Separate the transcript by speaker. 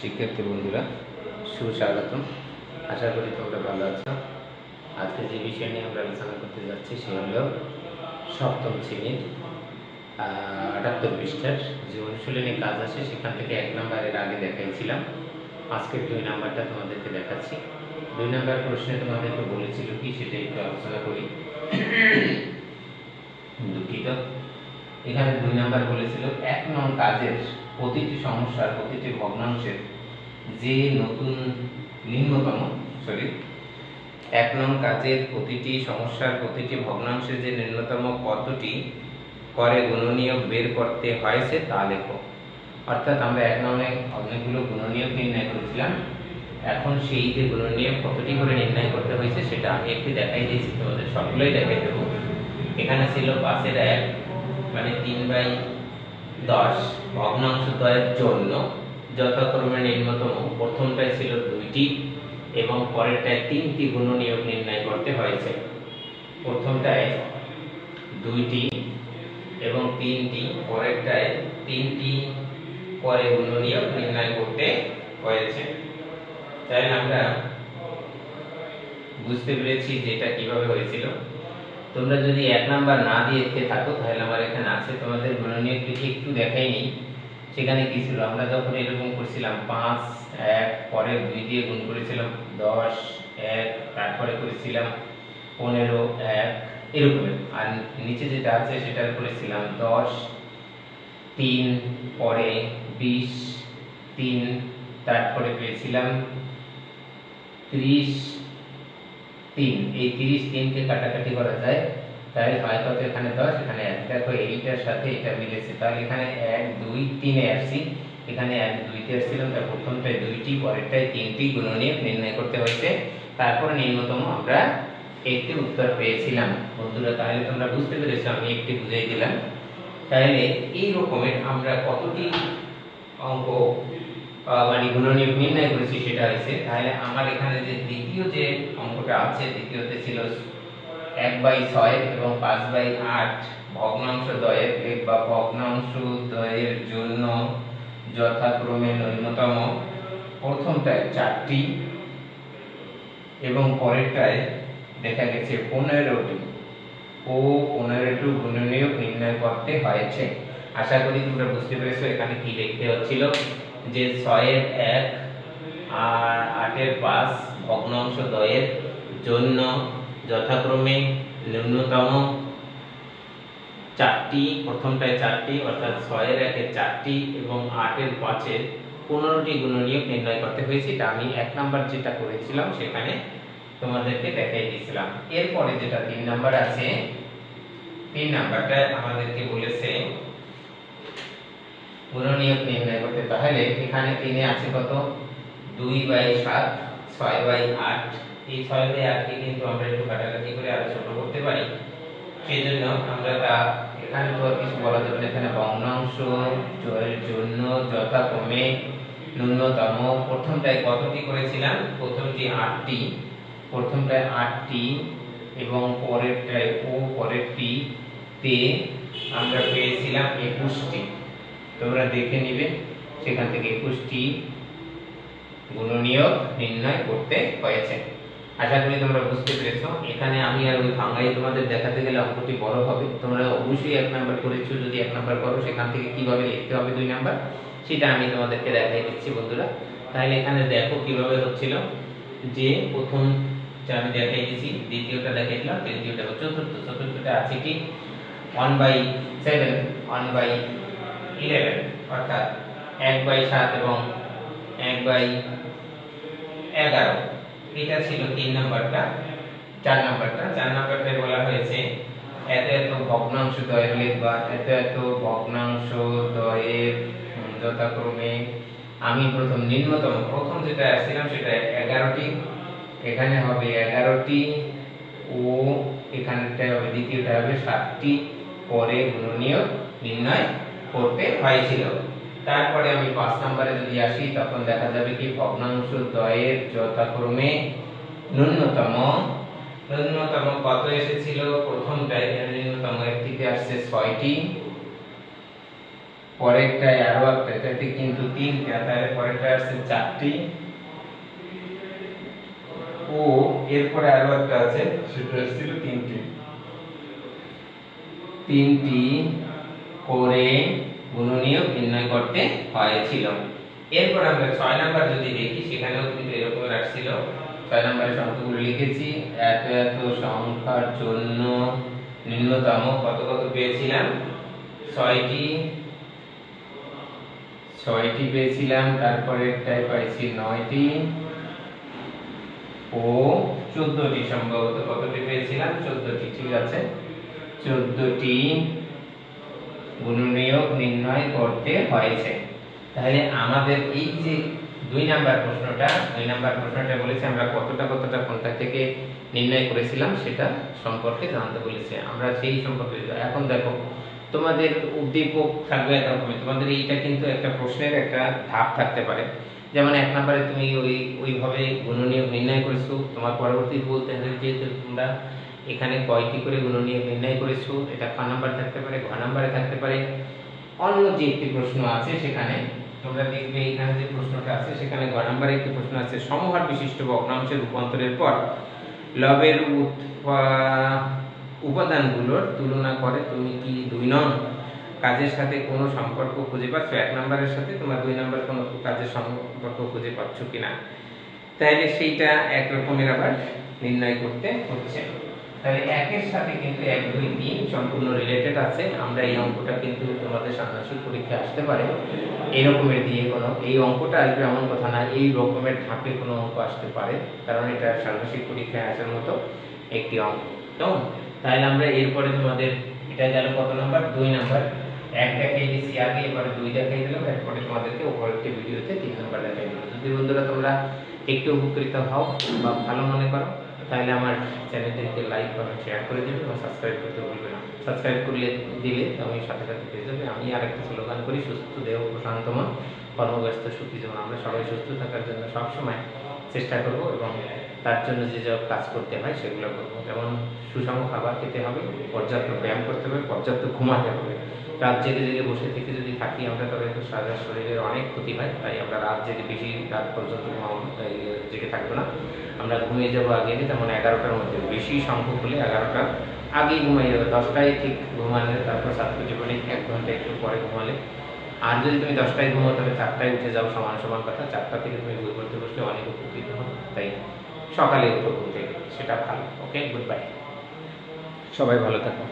Speaker 1: শিক্ষার্থী বন্ধুরা সুস্বাগতম। আশা করি তোমরা ভালো আছো। আজকে যে বিষয় নিয়ে আমরা আলোচনা করতে যাচ্ছি সে হলো সপ্তম শ্রেণীর 78 পৃষ্ঠার যে অনুশীলনী কাজ আছে সেখান থেকে 1 নম্বরের আগে দেখাইছিলাম। আজকের 2 নাম্বারটা তোমাদেরকে দেখাচ্ছি। 2 নাম্বার প্রশ্নে তোমাদেরকে বলেছিল কি সেটা একটু আলোচনা করি। দুঃখিত, এখানে 2 নাম্বার বলেছিল 1 নং কাজের প্রতিটি সমস্যার প্রতিটি ভগ্নাংশের যে নতুন নিম্নতম 1 নং কাজের প্রতিটি সমস্যার প্রতিটি ভগ্নাংশের যে ন্যূনতম কতটি করে গুণনীয়ক বের করতে হয়েছে তা লেখো। অর্থাৎ আমরা 1 নং এ অনেকগুলো গুণনীয়ক নির্ণয় করেছিলাম, এখন সেই যে গুণনীয়ক কতটি করে নির্ণয় করতে হয়েছে সেটা আমি একটু দেখাই দিয়েছি, তোমাদের সবগুলোই দেখাই দেবো। এখানে ছিল 5 এর 1 মানে 3/10 ভগ্নাংশ দ্বয়ের জন্য যথাক্রমে নিম্নতম প্রথমটায় ছিল 2টি এবং পরেরটায় 3টি গুণনীয়ক নির্ণয় করতে হয়েছে। প্রথমটায় 2টি এবং 3টি, পরেরটায় 3টি করে গুণনীয়ক নির্ণয় করতে হয়েছে। তাই আমরা বুঝতে পেরেছি যে এটা কিভাবে হয়েছিল। তোমরা যদি 1 নাম্বার না দিয়ে থাকো তাহলে আমার এখানে আছে, তোমাদের গুণনীয়ক লিখে একটু দেখাইনি। সেখানে কি ছিল, আমরা যখন এরকম করছিলাম 5 1 পরে 2 দিয়ে গুণ করেছিলাম 10 1, তারপরে করেছিলাম 15 1 এরকম, আর নিচে যেটা আছে সেটা করেছিলাম 10 3 পরে 20 3, তারপরে পেয়েছিলাম 30 3। এই 30 3 কে কাটাকাটি করা যায়, তাহলে হয় কত, এখানে 10 এখানে 1। দেখো এইটার সাথে এটা মিলেছে, তাহলে এখানে 1 2 3 এ আসছি, এখানে 1 2 তে আসছিলাম, তার প্রথমটায় 2টি পরেরটায় 3টি গুণনীয়ক নির্ণয় করতে হয়েছে, তারপর নিম্নতম আমরা একটি উত্তর পেয়েছিলাম। বন্ধুরা তাহলে তোমরা বুঝতে পেরেছো, আমি একটু বুঝিয়ে দিলাম। তাহলে এই রকমের আমরা কতটি অঙ্ক মানে গুণনীয়ক নির্ণয় করেছি সেটা হয়েছে। তাহলে আমার এখানে যে দ্বিতীয় যে অঙ্কটা আছে, দ্বিতীয়তে ছিল 1/6 এবং 5/8 ভগ্নাংশ দ্বয়ের বা ভগ্নাংশ দ্বয়ের জন্য যথাক্রমে ন্যূনতম প্রথমটায় 4টি এবং পরেরটায় দেখা গেছে 15টি ও 15টি গুণনীয়ক নির্ণয় করতে হয়েছে। আশা করি তোমরা বুঝতে পেরেছো এখানে কি লিখতে হচ্ছিল, যে 6 এর 1 আর 8 এর 5 ভগ্নাংশ দ্বয়ের জন্য যথাক্রমে ন্যূনতম 4টি, প্রথমটায় 4টি অর্থাৎ 6 এর 1 এর 4টি এবং 8 এর 5 এর 15টি গুণনীয়ক নির্ণয় করতে হয়েছে। এটা আমি 1 নাম্বার যেটা করেছিলাম সেখানে তোমাদেরকে দেখাই দিয়েছিলাম। এরপরে যেটা 3 নাম্বার আছে, 3 নাম্বারটা আমাদেরকে বলেছে গুণনীয়ক নির্ণয় করতে। তাহলে এখানে 3 এ আছে কত, 2/7 6/8। এই 6/8 কে কিন্তু আমরা একটু কাটাকাটি করে আরো ছোট করতে পারি, সেজন্য আমরা তা এখানে তো কিছু বলা যাবে না। এখানে ভগ্নাংশ এর জন্য যথাক্রমে ন্যূনতম প্রথমটায় কতটি করেছিলাম, প্রথমটি 8টি, প্রথমটায় 8টি এবং পরেরটি তে আমরা পেয়েছিলাম 21টি। তোমরা দেখে নিবে সেখান থেকে 21টি গুণনীয়ক নির্ণয় করতে হয়েছে। আশা করি তোমরা বুঝতে পেরেছো। এখানে আমি আর ওই ভাঙাই তোমাদের দেখাতে গেলে অঙ্কটি বড় হবে। তোমরা অবশ্যই 1 নাম্বার করেছো, যদি 1 নাম্বার করো সেখান থেকে কিভাবে লিখতে হবে 2 নাম্বার সেটা আমি তোমাদেরকে দেখাই দিচ্ছি বন্ধুরা। তাহলে এখানে দেখো কিভাবে হচ্ছিল, যে প্রথম আমি দেখাই দিয়েছি, দ্বিতীয়টা দেখাইলাম, তৃতীয়টা, চতুর্থটা আছে কি 1/7 1/11 অর্থাৎ 1/7 এবং 1/11। এটা ছিল 3 নাম্বারটা। 4 নাম্বারটায় বলা হয়েছে এত এত ভগ্নাংশ দ্বয়ের লিখবা, এত ভগ্নাংশ দ্বয়ের যথাক্রমে, আমি প্রথম যেটা আসছিলাম সেটা 11টি, এখানে হবে 11টি ও এখানটা হবে দ্বিতীয়টা হবে 7টি পরে গুণনীয়ক নির্ণয় করতে হয়েছিল। তারপরে আমি 5 নম্বরে যদি আসি তখন দেখা যাবে কি ভগ্নাংশ দ্বয়ের যথাক্রমে ন্যূনতম কত এসেছিল, প্রথমটায় ন্যূনতম একটিতে আসছে 6টি পরেরটায় আরো একটা, এটাতে কিন্তু 3টা, তাহলে পরেরটা আছে 4টি ও এরপরে আরো একটা আছে সেটা ছিল 3টি করে গুণনীয়ক নির্ণয় করতে হয়েছিল। এরপর আমরা 6 নাম্বার যদি দেখি, সেখানেও কিন্তু এরকম রাখছিল। 6 নাম্বারের সংখ্যাগুলো লিখেছি, এত এত সংখ্যার জন্য নিম্নতম কত কত পেয়েছিলাম, 6টি পেয়েছিলাম, তারপরে একটাই পাইছি 9টি ও 14টি, সম্ভবত কতটি পেয়েছিলাম, 14টি। ঠিক আছে, 14টি গুণনীয়ক নির্ণয় করতে হয়েছে। তাহলে আমাদের এই যে 2 নাম্বার প্রশ্নটা বলেছে আমরা কতটা কোনটা থেকে নির্ণয় করেছিলাম সেটা সম্পর্কে জানতে বলেছে। আমরা সেই সম্পর্কে এখন দেখো, তোমাদের উদ্দীপক থাকবে এরকম, তোমাদের এইটা কিন্তু একটা প্রশ্নের একটা ধাপ থাকতে পারে। যেমন 1 নম্বরে তুমি ওইভাবে গুণনীয়ক নির্ণয় করেছো, তোমার পরবর্তী বলতে হবে যে তোমরা এখানে কয়টি করে গুণনীয়ক নির্ণয় করেছো, এটা ক নাম্বার থাকতে পারে, ঘ নাম্বারে থাকতে পারে। অন্য যে একটি প্রশ্ন আছে সেখানে তোমরা দেখবে, এখানে যে প্রশ্নটা আছে সেখানে ঘ নাম্বারে একটি প্রশ্ন আছে, সমহার বিশিষ্ট ভগ্নাংশের রূপান্তরের পর লবের উপাদানগুলোর তুলনা করে তুমি কি 2 নং কাজের সাথে কোনো সম্পর্ক খুঁজে পাচ্ছ, 1 নম্বরের সাথে তোমার 2 নম্বর কোনো কাজের সম্পর্ক খুঁজে পাচ্ছ কিনা। তাহলে সেইটা এক রকমের আবার নির্ণয় করতে হচ্ছে। তাহলে 1 এর সাথে কিন্তু 1 2 3 সম্পূর্ণ রিলেটেড আছে। আমরা এই অঙ্কটা কিন্তু তোমাদের ষান্মাসিক পরীক্ষায় আসতে পারে এই রকমের দিয়ে, কোনো এই অঙ্কটা আসবে এমন কথা না, এই রকমের ধাপে কোনো অঙ্ক আসতে পারে, কারণ এটা ষান্মাসিক পরীক্ষায় আসার মতো একটি অঙ্ক। তো তাহলে আমরা এরপরে তোমাদের এটা গেল কত নাম্বার, 2 নাম্বার। 1 দেখাই দিয়েছি আগে, এবারে 2 দেখাই দিলাম, এরপরে তোমাদেরকে পরবর্তী ভিডিওতে 3 নাম্বার দেখাই দেব। যদি বন্ধুরা তোমরা একটু উপকৃত হও বা ভালো মনে করো, তাহলে আমার চ্যানেলটিকে লাইক কমেন্ট শেয়ার করে দিবে এবং সাবস্ক্রাইব করতে ভুলবে না। সাবস্ক্রাইব করলে দিলে আমি সাথে সাথে পেয়ে যাবে। আমি আরেকটা স্লোগান করি, সুস্থ দেহ প্রশান্ত মন, কর্মব্যস্ত সুখী জীবন। আমরা সবাই সুস্থ থাকার জন্য সবসময় চেষ্টা করব এবং তার জন্য যে সব কাজ করতে হয় সেগুলো করবো। যেমন সুষম খাবার খেতে হবে, পর্যাপ্ত ব্যায়াম করতে হবে, পর্যাপ্ত ঘুমাতে হবে। রাত জেগে বসে থেকে যদি থাকি আমরা, তবে তো সারা শরীরের অনেক ক্ষতি হয়। তাই আমরা রাত জেগে বেশি রাত পর্যন্ত জেগে থাকবো না, আমরা ঘুমিয়ে যাবো আগে, যেমন 11টার মধ্যে, বেশি সংখ্যক হলে 11টার আগেই ঘুমিয়ে যাবে। 10টায় ঠিক ঘুমালে, তারপর ছাত্র জীবনে 1 ঘন্টা একটু পরে ঘুমালে। আর যদি তুমি 10টায় ঘুমাও তাহলে 4টায় উঠে যাও, সমান কথা। 4টা থেকে তুমি বই পড়তে বসলে অনেক উপকৃত হবে। তাই সকালে উঠো ঘুম থেকে, সেটা ভালো। ওকে, গুড বাই, সবাই ভালো থাকো।